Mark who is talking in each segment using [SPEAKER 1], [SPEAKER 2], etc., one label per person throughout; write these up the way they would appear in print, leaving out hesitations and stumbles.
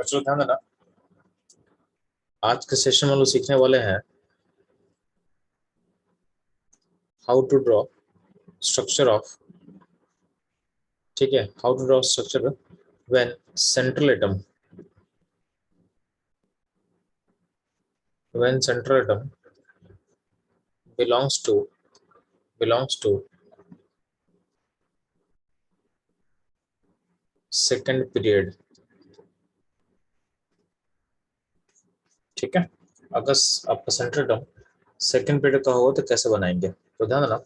[SPEAKER 1] बच्चों ध्यान देना, आज के सेशन में लोग सीखने वाले हैं how to draw structure of, ठीक है, how to draw structure when central atom belongs to belongs to second period, ठीक है। अगर आपका सेंट्रल एटम सेकंड पीरियड का होगा तो कैसे बनाएंगे, तो ध्यान देना।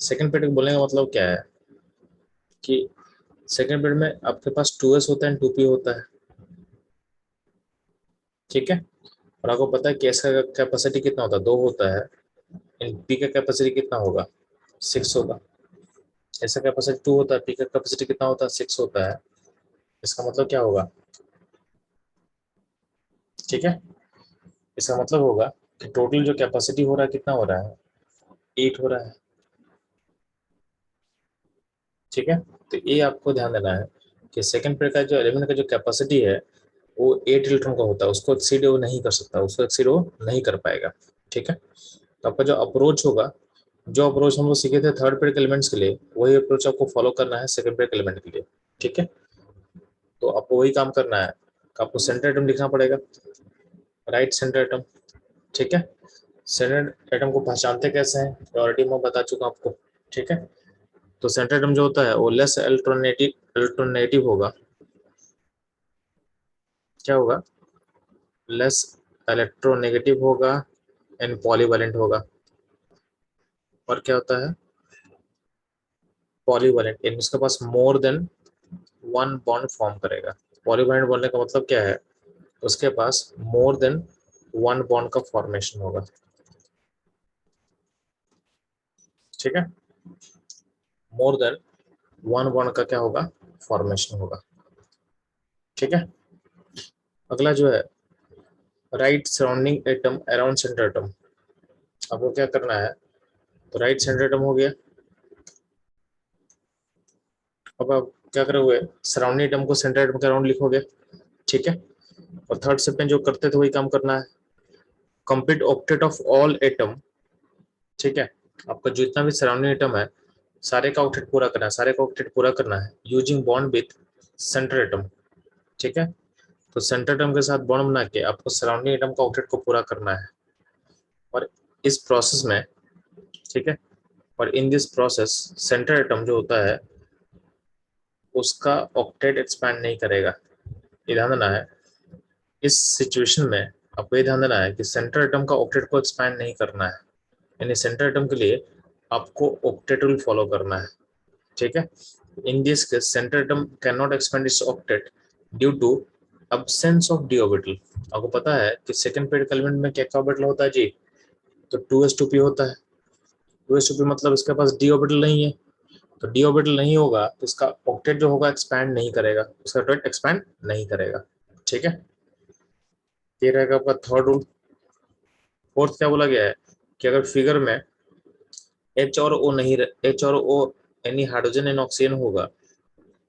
[SPEAKER 1] सेकंड पीरियड बोलने का मतलब क्या है कि सेकंड पीरियड में आपके पास 2s होता है एंड 2p होता है, ठीक है। और आपको पता है कि एस का कैपेसिटी कितना होता है, 2 होता है, एंड पी का कैपेसिटी कितना होगा, 6 होगा। एस का कैपेसिटी 2 होता है, पी का कैपेसिटी कितना होता है, 6 होता है। इसका मतलब क्या होगा, ठीक है, इसका मतलब होगा कि टोटल जो कैपेसिटी हो रहा है कितना हो रहा है, 8 हो रहा है, ठीक है। तो ये आपको ध्यान देना है कि सेकंड पेयर का जो एलिमेंट का जो कैपेसिटी है वो 8 इलेक्ट्रॉन का होता है, उसको एक्सीड वो नहीं कर सकता, उसको एक्सीड वो नहीं कर पाएगा, ठीक है। तो आपका जो अप्रोच होगा, जो अप्रोच हम लोग सीखे थे थर्ड पेयर के एलिमेंट्स के लिए, वही अप्रोच आपको फॉलो करना है सेकंड पेयर के एलिमेंट के लिए, ठीक है। तो आपको वही काम करना है, आपको सेंटर एटम लिखना पड़ेगा, राइट सेंटर एटम, ठीक है। सेंटर एटम को पहचानते कैसे हैं ऑलरेडी मैं बता चुका हूं आपको, ठीक है। तो सेंटर एटम जो होता है वो लेस इलेक्ट्रोनेगेटिव होगा, क्या होगा, लेस इलेक्ट्रोनेगेटिव होगा एंड पॉलीवैलेंट होगा। और क्या होता है, पॉलीवैलेंट, यानी उसके पास more than one bond form करेगा। पॉलीवैलेंट बोलने का मतलब क्या है, उसके पास मोर देन वन बॉन्ड का फॉर्मेशन होगा, ठीक है। मोर देन वन बॉन्ड का क्या होगा, फॉर्मेशन होगा, ठीक है। अगला जो है right surrounding atom around centre atom, आपको क्या करना है, तो राइट सेंटर एटम हो गया। अब आप क्या करोगे, सराउंडिंग एटम को सेंटर एटम के अराउंड लिखोगे, ठीक है। और थर्ड स्टेप में जो करते थे वही काम करना है, complete octet of all atom, ठीक है। आपका जितना भी सराउंडिंग एटम है सारे का ऑक्टेट पूरा करना है, सारे का ऑक्टेट पूरा करना है using bond with centre atom, ठीक है। तो सेंटर एटम के साथ बॉन्ड बना के आपको सराउंडिंग एटम का ऑक्टेट को पूरा करना है। और इस प्रोसेस में, ठीक है, और in this process centre atom जो होता है उसका ऑक्टेट एक्सपैंड नहीं करेगा, ये ध्यान देना है। इस सिचुएशन में आपको ये ध्यान देना है कि सेंटर एटम का ऑक्टेट को एक्सपैंड नहीं करना है, यानी सेंटर एटम के लिए आपको ऑक्टेट रूल फॉलो करना है, ठीक है। In this case centre atom can not expand its octet due to absence of D orbital. आपको पता है कि सेकंड पेयर एलिमेंट में क्या ऑर्बिटल होता है जी, तो 2s2p होता है। 2s2p मतलब इसके पास डी ऑर्बिटल नहीं है, तो डी ऑर्बिटल नहीं होगा तो इसका ऑक्टेट जो होगा एक्सपैंड नहीं करेगा, उसका ऑक्टेट एक्सपैंड नहीं करेगा, ठीक है। ये रहेगा आपका थर्ड रूल। फोर्थ क्या बोला गया है कि अगर फिगर में एच और ओ नहीं, एच और ओ यानी हाइड्रोजन एंड ऑक्सीजन होगा,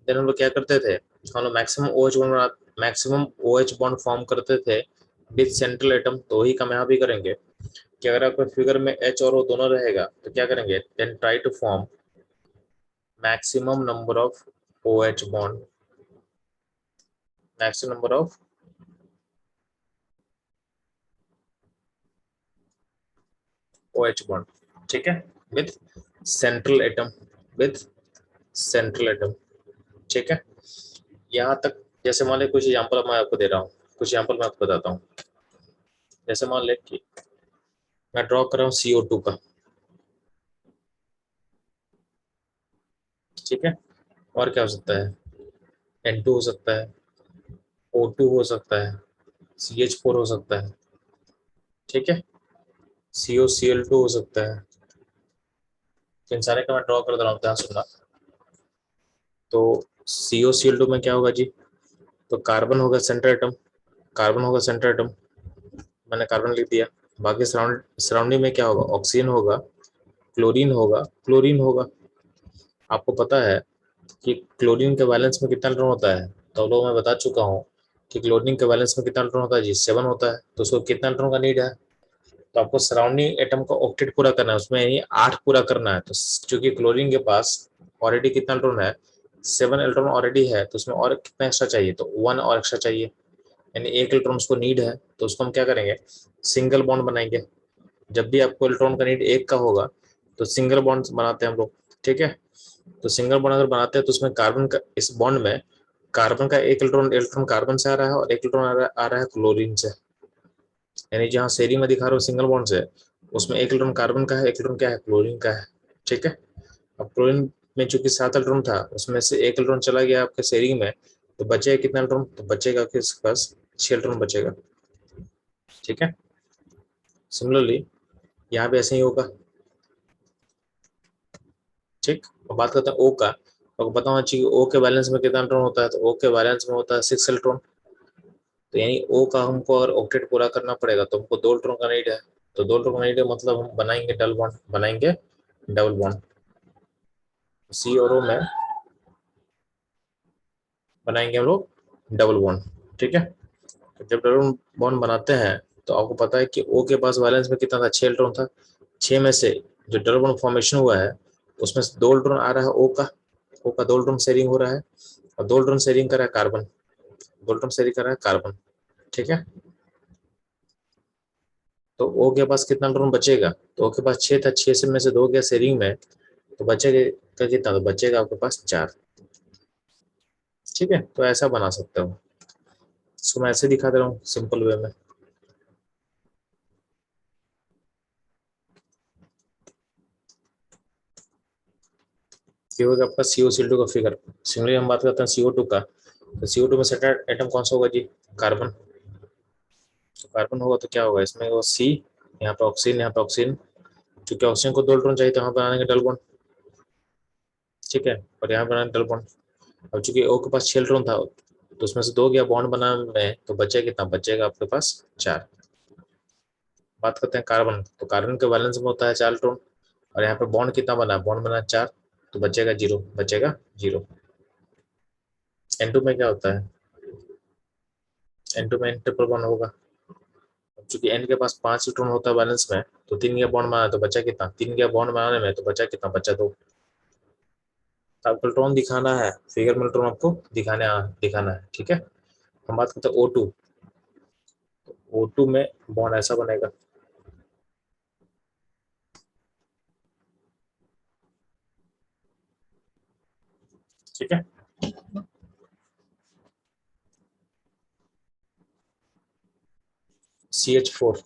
[SPEAKER 1] देन हम लोग क्या करते थे, हम लोग maximum O H bond form करते थे विथ सेंट्रल एटम। तो वही काम यहाँ भी करेंगे कि अगर आपके फिगर में एच और ओ दोनों रहेगा तो क्या करेंगे, then try to form maximum number of O H bond, maximum number of O H bond, ठीक है, with central atom, with central atom, ठीक है। यहाँ तक जैसे मान ले कुछ एग्जाम्पल मैं आपको दे रहा हूँ, कुछ एग्जाम्पल मैं आपको बताता हूँ। जैसे मान ले कि मैं ड्रॉ कर रहा हूँ CO2 का, ठीक है। और क्या हो सकता है, N2 हो सकता है, O2 हो सकता है, CH4 हो सकता है, ठीक है, COCl2 हो सकता है। तो इन सारे का मैं ड्रॉ कर दे रहा हूँ, ध्यान सुनना। तो COCl2 में क्या होगा जी, तो कार्बन होगा सेंटर एटम, कार्बन होगा सेंटर एटम, मैंने कार्बन लिख दिया। बाकी सराउंडिंग में क्या होगा, ऑक्सीजन होगा, क्लोरीन होगा, क्लोरीन होगा। आपको पता है कि क्लोरीन के बैलेंस में कितना इलेक्ट्रॉन होता है, तो लोग मैं बता चुका हूँ कि क्लोरीन के बैलेंस में कितना इलेक्ट्रॉन होता है जी, 7 होता है, तो उसको कितना इलेक्ट्रॉन का नीड है, तो आपको सराउंडिंग एटम का ऑक्टेट पूरा करना है, उसमें यानी 8 पूरा करना है। तो चूंकि क्लोरीन के पास ऑलरेडी कितना इलेक्ट्रॉन है, 7 इलेक्ट्रॉन ऑलरेडी है, तो उसमें और कितना एक्स्ट्रा चाहिए, तो 1 और एक्स्ट्रा चाहिए, यानी 1 इलेक्ट्रॉन उसको नीड है। तो उसको हम क्या करेंगे, सिंगल बॉन्ड बनाएंगे। जब भी आपको इलेक्ट्रॉन का नीड 1 का होगा तो सिंगल बॉन्ड बनाते हैं हम लोग, ठीक है। तो सिंगल बॉन्ड अगर बनाते हैं तो उसमें कार्बन का, इस बॉन्ड में कार्बन का एक इलेक्ट्रॉन इलेक्ट्रॉन कार्बन से आ रहा है और एक इलेक्ट्रॉन आ रहा है क्लोरीन से, यानी जहाँ शेयरिंग में दिखा रहा हूँ सिंगल बॉन्ड से, उसमें एक इलेक्ट्रॉन कार्बन का है, एक इलेक्ट्रॉन क्या है, क्लोरीन का है, ठीक है। अब क्लोरीन में चूंकि 7 इलेक्ट्रॉन था, उसमें से एक इलेक्ट्रॉन चला गया आपके शेयरिंग में, तो बचेगा कितना इलेक्ट्रॉन, तो बचेगा आपके पास 6 इलेक्ट्रॉन बचेगा, ठीक है। सिमिलरली यहाँ पे ऐसे ही होगा, ठीक। अब बात करते हैं ओ का, तो पता होना चाहिए ओ के बैलेंस में कितना इलेक्ट्रॉन होता है, तो ओ के बैलेंस में होता है 6 इलेक्ट्रॉन। तो यानी ओ का हमको अगर ऑक्टेट पूरा करना पड़ेगा तो हमको 2 इलेक्ट्रॉन का नीड है, तो 2 इलेक्ट्रॉन का नीड है, मतलब हम बनाएंगे डबल बॉन्ड, बनाएंगे डबल बॉन्ड सी और ओ में, बनाएंगे हम लोग डबल बॉन्ड, ठीक है। तो जब डबल बॉन्ड बनाते हैं तो आपको पता है कि ओ के पास बैलेंस में कितना था, 6 इलेक्ट्रॉन था। 6 में से जो डबल बॉन्ड फॉर्मेशन हुआ है उसमें से 2 इलेक्ट्रॉन आ रहा है ओ का, ओ का 2 इलेक्ट्रॉन शेयरिंग हो रहा है, और 2 इलेक्ट्रॉन शेयरिंग कर रहा है कार्बन, 2 इलेक्ट्रॉन शेयरिंग कर रहा है कार्बन, ठीक है। तो ओ के पास कितना इलेक्ट्रॉन बचेगा, तो ओ के पास 6 था, 6 से में से 2 गया शेयरिंग में, तो बचेगा का कितना, तो बचेगा आपके पास 4, ठीक है। तो ऐसा बना सकते हो, इसको मैं ऐसे दिखा दे रहा हूँ सिंपल वे में। ये होगा आपका CO CO2 का फिगर। सिमिलरली हम बात करते हैं CO2 का, तो CO2 में सेटेड एटम कौन सा होगा जी, कार्बन। तो कार्बन होगा तो क्या होगा, इसमें वो C, यहाँ पे ऑक्सीजन, यहाँ पे ऑक्सीजन, क्योंकि ऑक्सीजन को 2 इलेक्ट्रॉन चाहिए तो यहाँ बनाएंगे डबल बॉन्ड, ठीक है, और यहाँ बनाएंगे डबल बॉन्ड। अब चूंकि O के पास 6 इलेक्ट्रॉन था तो उसमें से 2 गया बॉन्ड बना में, तो बचेगा कितना, बचेगा आपके पास 4। बात करते हैं कार्बन, तो कार्बन के बैलेंस में होता है 4 इलेक्ट्रॉन, और यहाँ पे बॉन्ड कितना बना, बॉन्ड बना 4, तो बचेगा 0, बचेगा 0। N2 में क्या होता है, N2 में ट्रिपल बॉन्ड होगा। चूंकि N के पास 5 इलेक्ट्रॉन होता है बैलेंस में, तो 3 गया बॉन्ड बनाना, तो बचा कितना, 3 गया बॉन्ड बनाने में, तो बचा कितना, बचा 2। तो आपको इलेक्ट्रॉन दिखाना है, फिगर में इलेक्ट्रॉन आपको दिखाना है, ठीक है। हम बात करते हैं O2, O2 में बॉन्ड ऐसा बनेगा, ठीक है। CH4,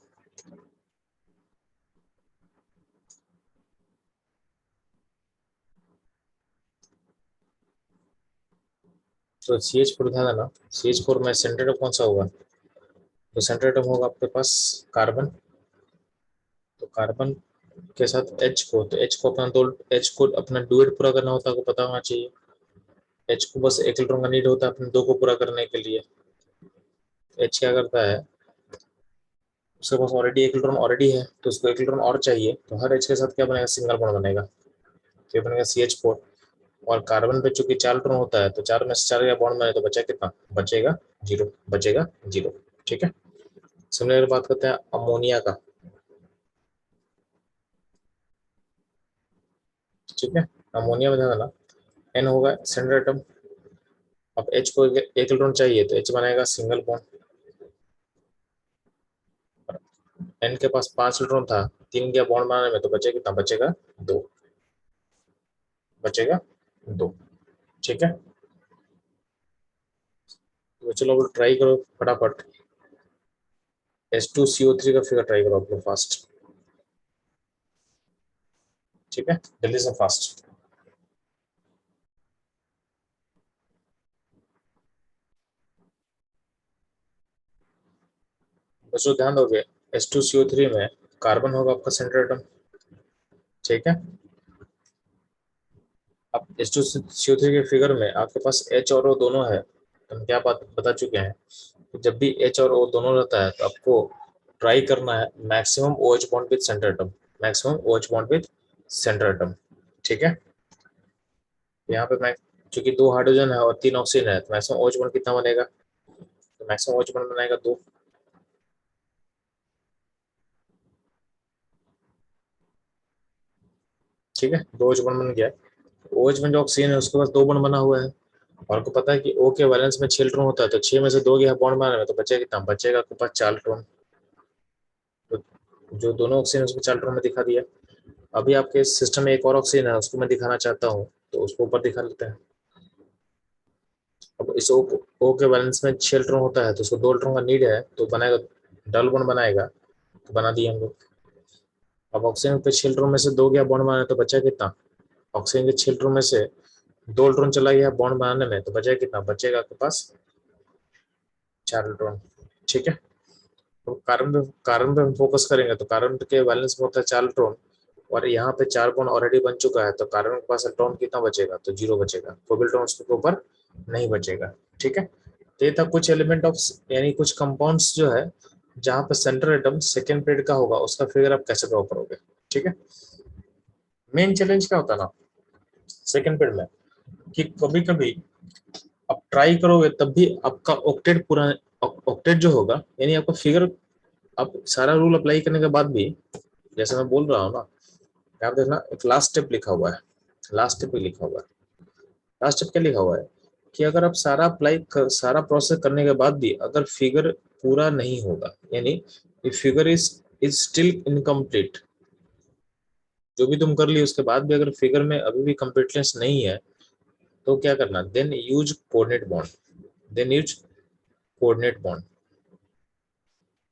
[SPEAKER 1] तो CH4 ध्यान देना, CH4 में सेंटर कौन सा होगा, तो सेंटर एटम होगा आपके पास कार्बन, तो कार्बन के साथ H को, तो H को अपना दो, H को अपना डुएट पूरा करना होता है, आपको पता होना चाहिए। H को बस एक इलेक्ट्रॉन का नीड होता है अपने 2 को पूरा करने के लिए। H क्या करता है, उसके पास ऑलरेडी एक इलेक्ट्रॉन ऑलरेडी है, तो उसको एक इलेक्ट्रॉन और चाहिए, तो हर H के साथ क्या बनेगा, सिंगल बॉन्ड बनेगा, तो ये बनेगा CH4। और कार्बन पे चूंकि 4 इलेक्ट्रॉन होता है, तो 4 में से 4 का बॉन्ड बने, तो बचा कितना, बचेगा 0, बचेगा 0, ठीक है। सिमिलर बात करते हैं अमोनिया का, ठीक है। अमोनिया में ध्यान देना, N होगा सेंट्रल एटम, अब H को एक इलेक्ट्रॉन चाहिए, तो H बनाएगा सिंगल बॉन्ड, N के पास 5 इलेक्ट्रॉन था, 3 गया बॉन्ड बनाने में, तो बचेगा कितना, बचेगा 2, बचेगा 2, ठीक है। तो चलो अब ट्राई करो फटाफट, H2CO3 का फिगर ट्राई करो आप लोग फास्ट, ठीक है, जल्दी से फास्ट। बच्चों ध्यान दोगे, H2CO3 में कार्बन होगा आपका सेंट्रल एटम, ठीक है। अब H2CO3 के फिगर में आपके पास H और O दोनों है, तो हम क्या बात बता चुके हैं, तो जब भी H और O दोनों रहता है तो आपको ट्राई करना है maximum OH bond with centre atom, maximum OH bond with centre atom, ठीक है। यहाँ पे मैं, चूंकि 2 हाइड्रोजन है और 3 ऑक्सीजन है, तो मैक्सिमम OH बॉन्ड कितना बनेगा, तो मैक्सिमम OH बॉन्ड बनाएगा 2। ठीक है, 2 OH बॉन्ड बन गया। OH में जो ऑक्सीजन है उसके पास 2 बॉन्ड बना हुआ है, और आपको पता है कि O के वैलेंस में 6 इलेक्ट्रॉन होता है, तो 6 में से 2 गया बॉन्ड बनाने में, तो बचेगा कितना? बचेगा आपके पास 4 इलेक्ट्रॉन। तो जो दोनों ऑक्सीजन उसमें 4 इलेक्ट्रॉन में दिखा दिया। अभी आपके सिस्टम में एक और ऑक्सीजन है, उसको मैं दिखाना चाहता हूँ, तो उसको ऊपर दिखा लेते हैं। अब इस O के बैलेंस में 6 इलेक्ट्रॉन होता है, तो उसको 2 इलेक्ट्रॉन का नीड है, तो बनाएगा, डबल बॉन्ड बनाएगा, तो बना दिए हम लोग। अब ऑक्सीजन पे 6 इलेक्ट्रॉन में से 2 गया बॉन्ड बनाने, तो बचा कितना? ऑक्सीजन के 6 इलेक्ट्रॉन में से 2 इलेक्ट्रॉन चला गया बॉन्ड बनाने में, तो बचा कितना? बचेगा आपके पास 4 इलेक्ट्रॉन। ठीक है, तो कार्बन पे हम फोकस करेंगे, तो कार्बन के बैलेंस में होता है 4 इलेक्ट्रॉन, और यहाँ पे 4 बॉन्ड ऑलरेडी बन चुका है, तो कार्बन के पास इलेक्ट्रॉन कितना बचेगा? तो 0 बचेगा, कोई भी इलेक्ट्रॉन उसके ऊपर नहीं बचेगा। ठीक है, तो ये था कुछ एलिमेंट ऑफ, यानी कुछ कंपाउंड्स जो है जहाँ पे सेंट्रल एटम सेकेंड पीरियड का होगा, उसका फिगर आप कैसे ड्रॉ करोगे। ठीक है, मेन चैलेंज क्या होता है ना सेकेंड पीरियड में, कि कभी कभी आप ट्राई करोगे तब भी आपका ऑक्टेट पूरा, ऑक्टेट जो होगा, यानी आपका फिगर, आप सारा रूल अप्लाई करने के बाद भी, जैसे मैं बोल रहा हूँ ना, आप देखना एक लास्ट स्टेप लिखा हुआ है, लास्ट स्टेप लिखा हुआ है। लास्ट स्टेप क्या लिखा हुआ है कि अगर आप सारा अप्लाई सारा प्रोसेस करने के बाद भी अगर फिगर पूरा नहीं होगा, यानी फिगर इज स्टिल इनकम्प्लीट, जो भी तुम कर ली उसके बाद भी अगर फिगर में अभी भी कंप्लीटनेस नहीं है, तो क्या करना? Then use coordinate bond, then use coordinate bond.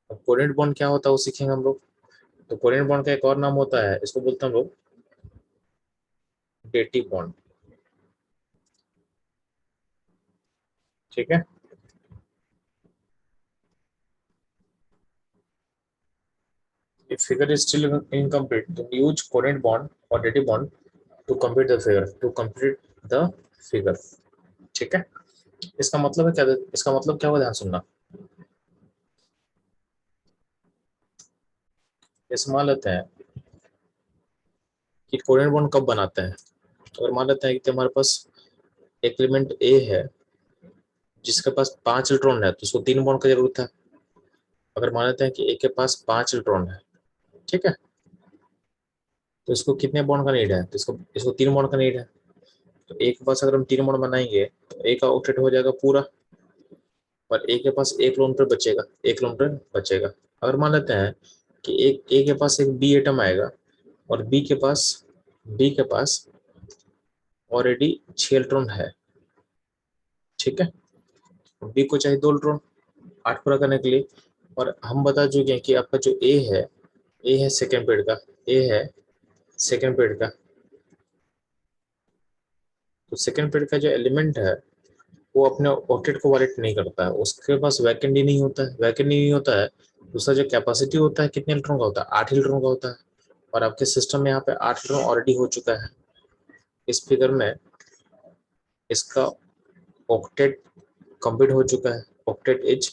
[SPEAKER 1] अब कोऑर्डिनेट बॉन्ड क्या होता है वो सीखेंगे हम लोग। तो कोऑर्डिनेट बॉन्ड का एक और नाम होता है, इसको बोलते हैं हम लोग डेटिव बॉन्ड। ठीक है, if figure is still incomplete, then use coordinate bond or dative bond to complete the figure, to complete the figure। ठीक है, इसका मतलब है क्या? इसका मतलब क्या हुआ, ध्यान सुनना। जैसे मान लेते हैं कि कोऑर्डिनेट बॉन्ड कब बनाते हैं, अगर मान लेते हैं कि हमारे पास एक एलिमेंट ए है जिसके पास 5 इलेक्ट्रॉन है, तो उसको 3 बॉन्ड की जरूरत है। अगर मान लेते हैं कि ए के पास 5 इलेक्ट्रॉन है, ठीक है, तो इसको कितने बॉन्ड का नीड है? तो इसको इसको 3 बॉन्ड का नीड है। तो ए के पास अगर हम 3 बॉन्ड बनाएंगे, तो ए का ऑक्टेट हो जाएगा पूरा, और ए के पास एक लोन पर बचेगा, एक लोन पर बचेगा। अगर मान लेते हैं कि एक ए के पास एक बी एटम आएगा, और बी के पास ऑलरेडी 6 इलेक्ट्रॉन है। ठीक है, बी को चाहिए 2 इलेक्ट्रॉन 8 पूरा करने के लिए, और हम बता चुके हैं कि आपका जो ए है सेकेंड पीरियड का, ए है सेकेंड पीरियड का। तो सेकेंड पीरियड का जो एलिमेंट है वो अपने ऑक्टेट को वायलेट नहीं करता है, उसके पास वैकेंट ही नहीं होता है, वैकेंट ही नहीं होता है। दूसरा जो कैपेसिटी होता है कितने इलेक्ट्रॉन का होता है? 8 इलेक्ट्रॉन का होता है, और आपके सिस्टम में यहाँ पे 8 इलेक्ट्रॉन ऑलरेडी हो चुका है। इस फिगर में इसका ऑक्टेट कंप्लीट हो चुका है, ऑक्टेट इज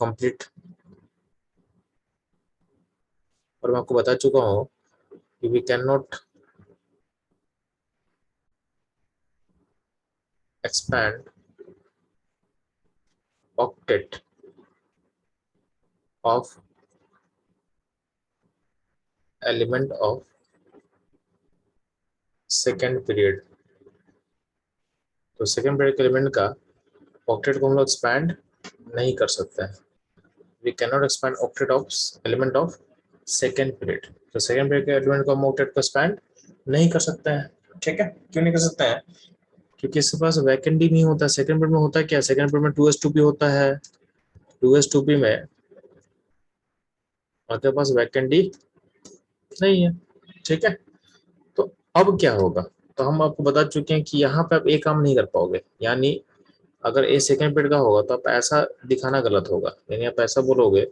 [SPEAKER 1] कंप्लीट। और मैं आपको बता चुका हूँ कि we can not expand octet of element of second period। तो सेकेंड पीरियड के एलिमेंट का ऑक्टेट को हम लोग एक्सपैंड नहीं कर सकते हैं। We can not expand octet of element of second period. तो सेकेंड पीरियड के एलिमेंट को हम ऑक्टेट को एक्सपैंड नहीं कर सकते हैं। ठीक है, क्यों नहीं कर सकते हैं? क्योंकि इसके पास वैकेंट ही नहीं होता। सेकेंड पीरियड में होता है क्या? सेकेंड पीरियड में 2s2p होता है, 2s2p में आपके पास वैकेंट ही नहीं है। ठीक है, तो अब क्या होगा? तो हम आपको बता चुके हैं कि यहाँ पे आप एक काम नहीं कर पाओगे, यानी अगर ए सेकेंड पीरियड का होगा तो आप ऐसा दिखाना गलत होगा, यानी आप ऐसा बोलोगे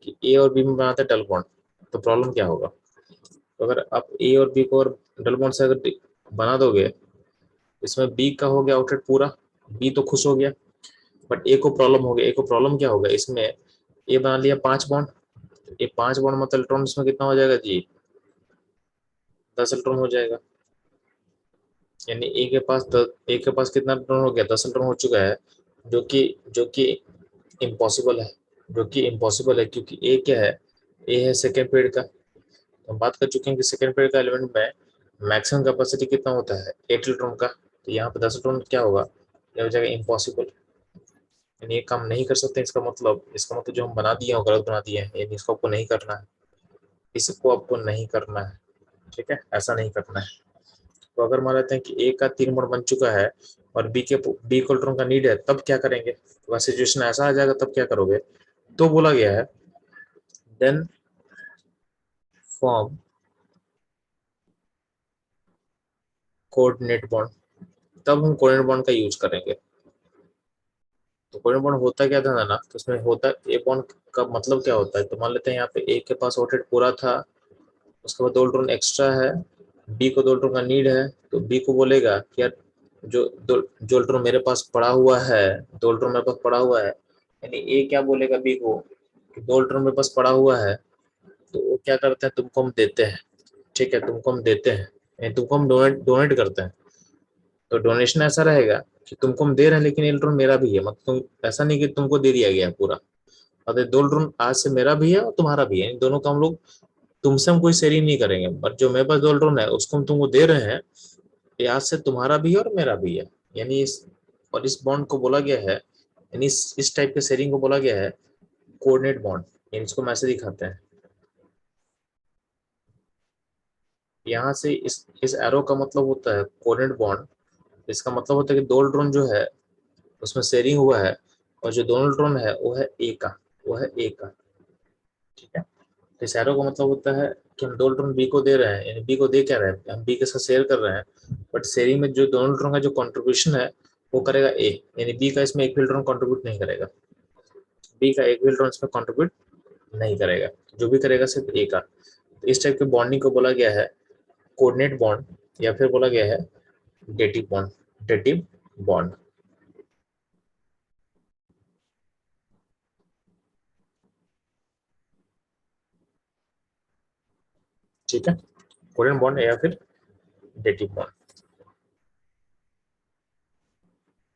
[SPEAKER 1] कि ए और बी में बनाते हैं डबल बॉन्ड, तो प्रॉब्लम क्या होगा? तो अगर आप ए और बी को और डबल बॉन्ड से अगर बना दोगे, इसमें बी का हो गया आउटलेट पूरा, बी तो खुश हो गया, बट ए को प्रॉब्लम हो गया। ए को प्रॉब्लम क्या होगा? इसमें ए बना लिया 5 बॉन्ड, ये 5 बॉन्ड मतलब इलेक्ट्रॉन इसमें कितना हो जाएगा जी? 10 इलेक्ट्रॉन हो जाएगा। यानी ए के पास कितना इलेक्ट्रॉन हो गया? 10 इलेक्ट्रॉन हो चुका है। जो कि इम्पॉसिबल है, जो कि इम्पॉसिबल है, क्योंकि ए क्या है, ए है सेकेंड पीरियड का। तो हम बात कर चुके हैं कि सेकेंड पीरियड का एलिमेंट में मैक्सिमम कैपेसिटी कितना होता है, 8 इलेक्ट्रॉन का। तो यहाँ पे 10 इलेक्ट्रॉन क्या होगा, यह हो जाएगा इम्पॉसिबल, यानी ये काम नहीं कर सकते। इसका मतलब जो हम बना दिए हैं वो गलत बना दिए हैं, यानी इसको आपको नहीं करना है, इसको आपको नहीं करना है, ठीक है, ऐसा नहीं करना है। तो अगर मान लेते हैं कि ए का 3 बॉन्ड बन चुका है और बी को इलेक्ट्रॉन का नीड है, तब क्या करेंगे, तो वह सिचुएशन ऐसा आ जाएगा, तब क्या करोगे। तो बोला गया है देन फॉर्म कोऑर्डिनेट बॉन्ड, तब हम कोऑर्डिनेट बॉन्ड का यूज करेंगे। तो कोऑर्डिनेट बॉन्ड होता क्या था ना, तो उसमें होता ए बॉन्ड का मतलब क्या होता है, तो मान लेते हैं यहाँ पे ए के पास रोटेट पूरा था, उसके बाद 2 इलेक्ट्रॉन एक्स्ट्रा है, बी को 2 इलेक्ट्रॉन का नीड है, तो बी को बोलेगा कि यार जो इलेक्ट्रॉन मेरे पास पड़ा हुआ है, 2 इलेक्ट्रॉन मेरे पास पड़ा हुआ है, यानी ए क्या बोलेगा बी को कि 2 इलेक्ट्रॉन मेरे पास पड़ा हुआ है, तो वो क्या करते हैं, तुमको हम देते हैं, ठीक है, तुमको हम देते हैं, यानी तुमको हम डोनेट डोनेट करते हैं। तो डोनेशन ऐसा रहेगा कि तुमको हम दे रहे हैं, लेकिन इलेक्ट्रॉन मेरा भी है, मतलब तुम ऐसा नहीं कि तुमको दे दिया गया है पूरा। अगर 2 इलेक्ट्रॉन आज से मेरा भी है और तुम्हारा भी है, इन दोनों का हम लोग, तुमसे हम कोई शेयरिंग नहीं करेंगे, बट जो मेरे पास 2 इलेक्ट्रॉन है उसको हम तुमको दे रहे हैं, ये आज से तुम्हारा भी है और मेरा भी है, यानी इस बॉन्ड को बोला गया है, यानी इस टाइप के शेयरिंग को बोला गया है कोऑर्डिनेट बॉन्ड, यानी इसको मैसे दिखाते हैं। यहाँ से इस एरो का मतलब होता है कोऑर्डिनेट बॉन्ड, इसका मतलब होता है कि 2 इलेक्ट्रॉन जो है उसमें शेयरिंग हुआ है, और जो दोनों इलेक्ट्रॉन है वो है ए का, वो है ए का, ठीक है। तो इस एरो का मतलब होता है कि हम 2 इलेक्ट्रॉन बी को दे रहे हैं, यानी बी को दे क्या रहे हैं, हम बी के साथ शेयर कर रहे हैं, बट शेयरिंग में जो दोनों इलेक्ट्रॉन का जो कंट्रीब्यूशन है वो करेगा ए, यानी बी का इसमें एक भी इलेक्ट्रॉन कंट्रीब्यूट नहीं करेगा, बी का एक भी इलेक्ट्रॉन इसमें कंट्रीब्यूट नहीं करेगा, जो भी करेगा सिर्फ ए का। तो इस टाइप के बॉन्डिंग को बोला गया है कोऑर्डिनेट बॉन्ड, या फिर बोला गया है डेटिव बॉन्ड, डेटिव बॉन्ड, ठीक है, कोऑर्डिनेट बॉन्ड या फिर डेटिव बॉन्ड।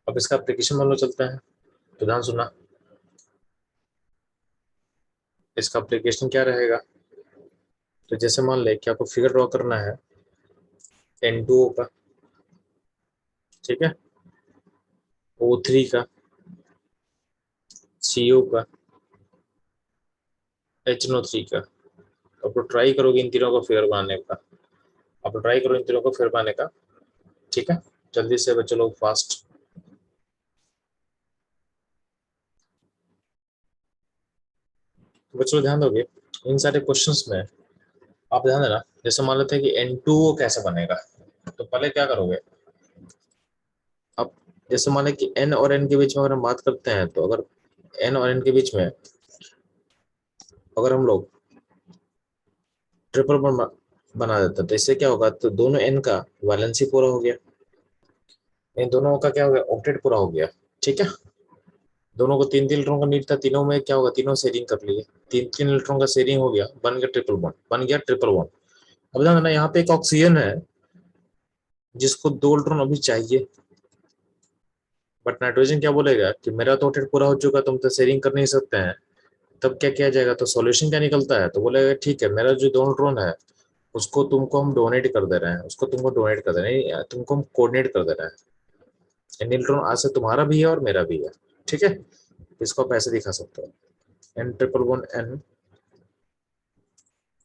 [SPEAKER 1] अब इसका एप्लीकेशन मान लो चलता है, तो ध्यान सुनना, इसका एप्लीकेशन क्या रहेगा। तो जैसे मान ले कि आपको फिगर ड्रॉ करना है N2O का, ठीक है, O3 का, CO का, HNO3 का। आप तो ट्राई करोगे इन तीनों को फिगर बनाने का, आप ट्राई करो इन तीनों को फिगर बनाने का, ठीक है, जल्दी से बच्चों लोग फास्ट। बच्चों ध्यान दोगे इन सारे क्वेश्चंस में, आप ध्यान देना, जैसे मान लेते हैं कि N2O कैसे बनेगा, तो पहले क्या करोगे, अब जैसे माने कि N और N के बीच में अगर हम बात करते हैं, तो अगर N और N के बीच में अगर हम लोग ट्रिपल बॉन्ड बना देते हैं, तो इससे क्या होगा, तो दोनों N का वैलेंसी पूरा हो गया, इन दोनों का क्या हो गया, ऑक्टेट पूरा हो गया, ठीक है। दोनों को 3 3 इलेक्ट्रॉन का नीड था, तीनों में क्या होगा, तीनों शेयरिंग कर लिए, 3 3 इलेक्ट्रॉन का शेयरिंग हो गया, बन गया ट्रिपल बॉन्ड, बन गया ट्रिपल बॉन्ड। अब ध्यान देना यहाँ पे एक ऑक्सीजन है जिसको 2 इलेक्ट्रॉन अभी चाहिए, बट नाइट्रोजन क्या बोलेगा कि मेरा तो ऑक्टेट पूरा हो चुका, तुम तो शेयरिंग कर नहीं सकते हैं। तब क्या किया जाएगा, तो सॉल्यूशन क्या निकलता है, तो बोलेगा ठीक है, मेरा जो 2 इलेक्ट्रॉन है उसको तुमको हम डोनेट कर दे रहे हैं, उसको तुमको डोनेट कर दे रहे हैं, तुमको हम कोऑर्डिनेट कर दे रहे हैं, इलेक्ट्रॉन आज से तुम्हारा भी है और मेरा भी है, ठीक है। इसको आप ऐसे दिखा सकते हो, N triple one N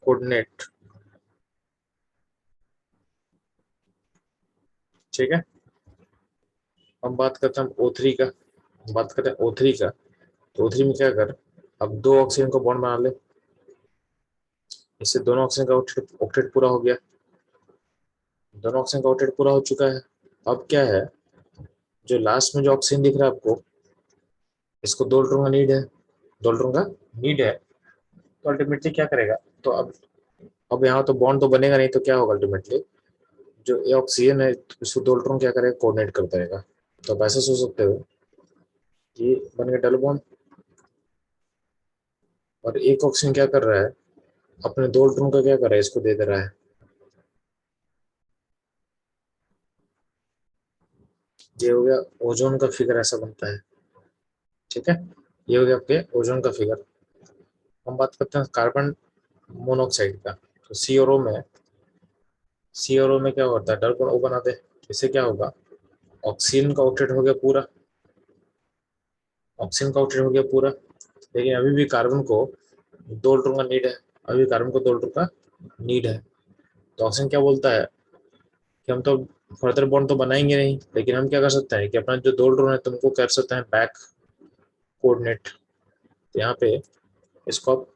[SPEAKER 1] coordinate, ठीक है। अब बात करते हैं O3 का, बात करते हैं O3 का, तो O3 में क्या कर, अब 2 ऑक्सीजन को बॉन्ड बना ले, इससे दोनों ऑक्सीजन का ऑक्टेट पूरा हो गया, दोनों ऑक्सीजन का ऑक्टेट पूरा हो चुका है। अब क्या है, जो लास्ट में जो ऑक्सीजन दिख रहा है आपको, इसको 2 इलेक्ट्रॉन का नीड है, 2 इलेक्ट्रॉन का नीड है, तो अल्टीमेटली क्या करेगा, तो अब यहाँ तो बॉन्ड तो बनेगा नहीं, तो क्या होगा अल्टीमेटली, जो ये ऑक्सीजन है उसको 2 इलेक्ट्रॉन क्या करेगा, कोऑर्डिनेट करता रहेगा। तो आप ऐसा सोच सकते हो कि बन गया डबल बॉन्ड, और एक ऑक्सीजन क्या कर रहा है, अपने 2 इलेक्ट्रॉन का क्या कर रहा है, इसको दे दे रहा है। ये हो गया ओजोन का फिगर, ऐसा बनता है, ठीक है, ये हो गया आपके ओजोन का फिगर। हम बात करते हैं कार्बन मोनोऑक्साइड का। तो सी और ओ में क्या होता है, डबल ओ बना दे, इससे क्या होगा, ऑक्सीजन का आउटलेट हो गया पूरा, ऑक्सीजन का आउटलेट हो गया पूरा। लेकिन अभी भी कार्बन को 2 इलेक्ट्रॉन का नीड है, अभी कार्बन को 2 इलेक्ट्रॉन का नीड है। तो ऑक्सीजन क्या बोलता है कि हम तो फर्दर बॉन्ड तो बनाएंगे नहीं, लेकिन हम क्या कर सकते हैं कि अपना जो 2 इलेक्ट्रॉन है तुमको कर सकते हैं बैक कोऑर्डिनेट। तो यहाँ पे इसको आप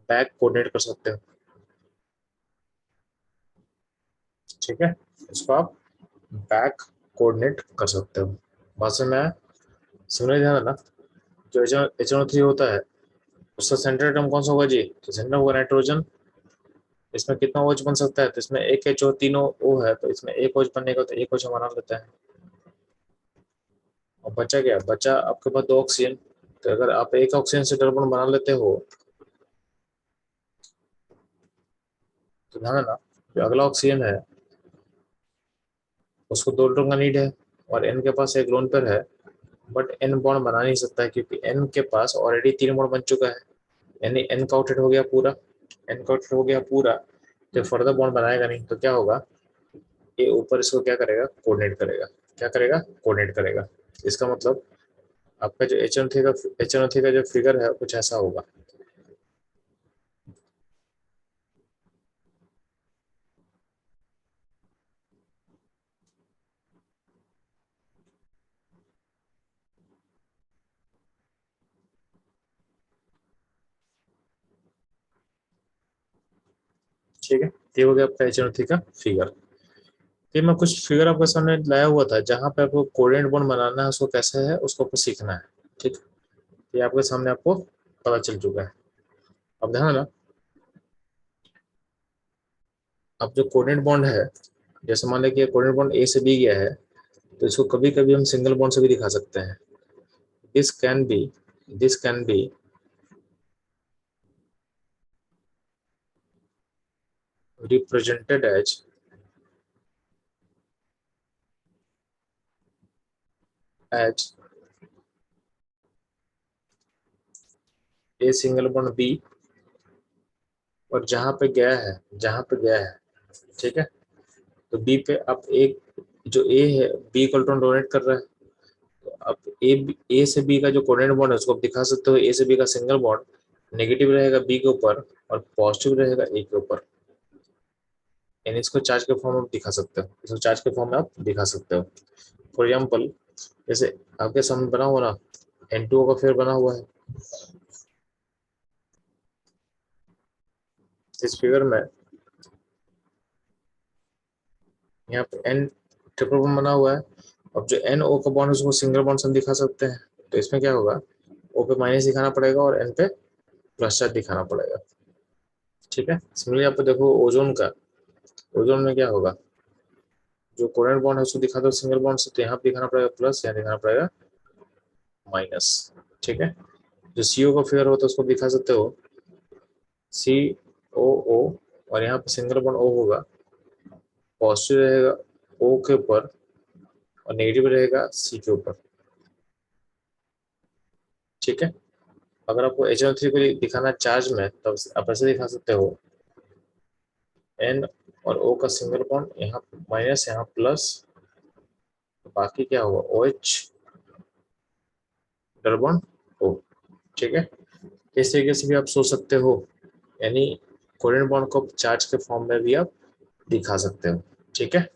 [SPEAKER 1] बैक कोऑर्डिनेट कर सकते हो, ठीक है, इसको आप बैक कोऑर्डिनेट कर सकते हो। बात से मैं समझ ध्यान ना, जो HNO3 होता है उसका सेंट्रल एटम कौन सा होगा जी, तो सेंट्रल होगा नाइट्रोजन। इसमें कितना OH बन सकता है, तो इसमें एक H और तीनों O है, तो इसमें एक OH बनने का, तो एक OH हमारा लेता है। और बचा क्या, बचा आपके पास 2 ऑक्सीजन। तो अगर आप एक ऑक्सीजन से डबल बॉन्ड बना लेते हो तो ध्यान देना, जो अगला ऑक्सीजन है उसको 2 इलेक्ट्रॉन का नीड है, और एन के पास एक लोन पेयर है, बट एन बॉन्ड बना नहीं सकता है क्योंकि एन के पास ऑलरेडी 3 बॉन्ड बन चुका है, यानी एन का आउटलेट हो गया पूरा, एन का आउटलेट हो गया पूरा। तो फर्दर बॉन्ड बनाएगा नहीं, तो क्या होगा, ये ऊपर इसको क्या करेगा, कोऑर्डिनेट करेगा। क्या करेगा, कोऑर्डिनेट करेगा। इसका मतलब आपका जो एच एन ओ थ्री का जो फिगर है कुछ ऐसा होगा। ठीक है, ये हो गया आपका HNO3 का फिगर। ये मैं कुछ फिगर आपके सामने लाया हुआ था जहां पे आपको कोऑर्डिनेट बॉन्ड बनाना है, उसको कैसे है उसको आपको सीखना है। ठीक, ये आपके सामने आपको पता चल चुका है। अब ध्यान ना, अब जो कोऑर्डिनेट बॉन्ड है, जैसे मान लें कि कोऑर्डिनेट बॉन्ड ए से बी गया है, तो इसको कभी कभी हम सिंगल बॉन्ड से भी दिखा सकते हैं। This can be this can be represented as a single bond B, और जहां पे गया है, ठीक है, तो बी पे आप एक, जो ए है बी को इलेक्ट्रॉन डोनेट कर रहा है, तो आप ए से बी का जो कोऑर्डिनेट बॉन्ड है उसको आप दिखा सकते हो, ए से बी का सिंगल बॉन्ड नेगेटिव रहेगा बी के ऊपर और पॉजिटिव रहेगा ए के ऊपर। यानी इसको चार्ज के फॉर्म में दिखा सकते हो, इसको चार्ज के फॉर्म में आप दिखा सकते हो। फॉर एग्जाम्पल, जैसे आपके सामने बना हुआ ना, N2O का फिर बना हुआ है इस फिगर में, यहाँ पे N ट्रिपल बॉन्ड बना हुआ है। अब जो NO का बॉन्ड है उसको सिंगल बॉन्ड से हम दिखा सकते हैं, तो इसमें क्या होगा, O पे माइनस दिखाना पड़ेगा और N पे प्लस चार्ज दिखाना पड़ेगा। ठीक है, सिमिलरली आपको देखो ओजोन का, ओजोन में क्या होगा, जो कोवेलेंट बॉन्ड है उसको दिखा दो सिंगल बॉन्ड से, तो यहाँ पे दिखाना पड़ेगा प्लस, यहाँ दिखाना पड़ेगा माइनस। ठीक है, जो CO का फिगर होता है उसको दिखा सकते हो COO, और यहाँ पे सिंगल बॉन्ड O होगा, पॉजिटिव रहेगा O के ऊपर और नेगेटिव रहेगा C के ऊपर। ठीक है, अगर आपको HNO3 को दिखाना चार्ज में, तब आप ऐसे दिखा सकते हो, N और O का सिंगल बॉन्ड, यहाँ माइनस यहाँ प्लस, बाकी क्या होगा OH डबल बॉन्ड O। ठीक है, इस तरीके से भी आप सोच सकते हो, यानी कोवेलेंट बॉन्ड को चार्ज के फॉर्म में भी आप दिखा सकते हो। ठीक है।